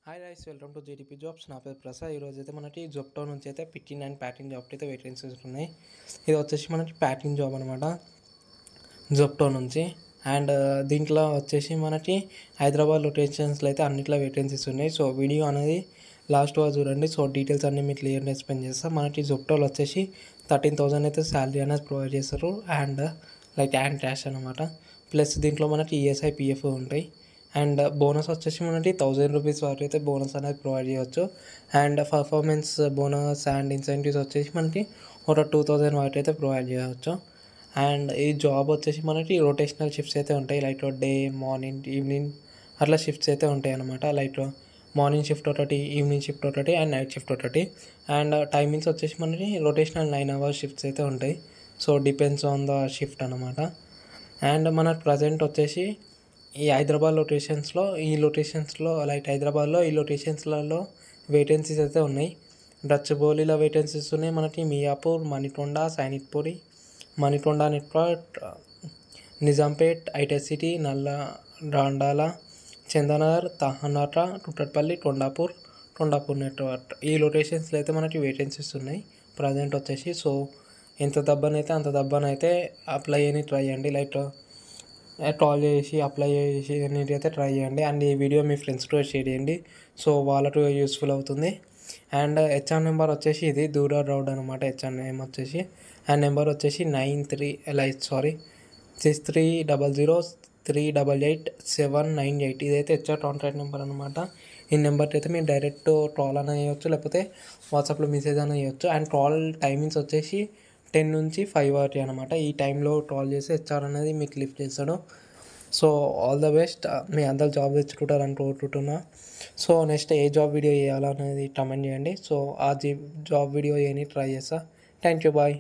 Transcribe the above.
Hi guys, welcome to GDP jobs. నా పేరు ప్రసాద్. ఈరోజు అయితే మనకి జొప్టో నుంచి అయితే పిట్టింగ్ అండ్ ప్యాకింగ్ జాబ్ అయితే వేకెన్సీస్ ఉన్నాయి. ఇది వచ్చేసి మనకి ప్యాకింగ్ జాబ్ అనమాట జొప్టో నుంచి. అండ్ దీంట్లో వచ్చేసి మనకి హైదరాబాద్ లొకేషన్స్లో అయితే అన్నిట్లో వేకెన్సీస్ ఉన్నాయి. సో వీడియో అనేది లాస్ట్ వరకు చూడండి. సో డీటెయిల్స్ అన్నీ మీకు క్లియర్గా ఎక్స్ప్లెయిన్ చేస్తాను. మనకి జొప్టోలో వచ్చేసి 13,000 అయితే శాలరీ అనేది ప్రొవైడ్ చేస్తారు. అండ్ లైక్ హ్యాండ్ క్యాష్ అనమాట. ప్లస్ దీంట్లో మనకి ఈఎస్ఐ పిఎఫ్ ఉంటాయి. అండ్ బోనస్ వచ్చేసి మనకి 1,000 రూపీస్ వరకు అయితే బోనస్ అనేది ప్రొవైడ్ చేయవచ్చు. And performance bonus and incentives వచ్చేసి మనకి ఒక 2,000 వరకు అయితే ప్రొవైడ్ చేయవచ్చు. అండ్ ఈ జాబ్ వచ్చేసి మనకి రొటేషనల్ షిఫ్ట్స్ అయితే ఉంటాయి. లైక్ డే, మార్నింగ్, ఈవినింగ్ అట్లా షిఫ్ట్స్ అయితే ఉంటాయి అనమాట. లైక్ మార్నింగ్ షిఫ్ట్ ఒకటి, ఈవినింగ్ షిఫ్ట్ ఒకటి అండ్ నైట్ షిఫ్ట్ ఒకటి. అండ్ టైమింగ్స్ వచ్చేసి మనకి రొటేషనల్ 9 hours షిఫ్ట్స్ అయితే ఉంటాయి. So depends on the shift అనమాట. అండ్ మన ప్రజెంట్ వచ్చేసి ఈ హైదరాబాద్ లొకేషన్స్లో లైక్ హైదరాబాద్లో ఈ లొకేషన్స్లలో వేకెన్సీస్ అయితే ఉన్నాయి. గచ్చిబౌలిలో వేకెన్సీస్ ఉన్నాయి. మనకి Miyapur, Manikonda, Sainikpuri, Manikonda network, Nizampet, hitech city, రాండాల, చందనగర్, తహనాట, కుక్కట్పల్లి, కొండాపూర్ నెట్వర్క్. ఈ లొకేషన్స్లో అయితే మనకి వేకెన్సీస్ ఉన్నాయి ప్రజెంట్ వచ్చేసి. సో ఎంత దబ్బనైతే అంత దబ్బనైతే అప్లై అని ట్రై చేయండి. లైక్ కాల్ చేసి అప్లై చేసి అన్నిటి అయితే ట్రై చేయండి. అండ్ ఈ వీడియో మీ ఫ్రెండ్స్తో షేర్ చేయండి. సో వాళ్ళకు యూస్ఫుల్ అవుతుంది. అండ్ హెచ్ఆర్ నెంబర్ వచ్చేసి ఇది దూరా రౌడ్ అనమాట. హెచ్ఆర్ నేమ్ వచ్చేసి అండ్ నెంబర్ వచ్చేసి 6300388798. ఇదైతే హెచ్ఆర్ కాంటాక్ట్ నెంబర్ అనమాట. ఈ నెంబర్కి అయితే మీరు డైరెక్ట్ కాల్ అని వేయవచ్చు, లేకపోతే వాట్సాప్లో మెసేజ్ అని వేయవచ్చు. అండ్ కాల్ టైమింగ్స్ వచ్చేసి 10 నుంచి 5 వరకు అనమాట. ఈ టైంలో కాల్ చేసి హెచ్ఆర్ అనేది మీకు లిఫ్ట్ చేస్తాడు. So all the best. మీ అందరు జాబ్ తెచ్చుకుంటారని కోరుకుంటున్నా. సో నెక్స్ట్ ఏ జాబ్ వీడియో చేయాలనేది కమెంట్ చేయండి. సో ఆ జాబ్ వీడియో చేయని ట్రై చేస్తా. Thank you, bye.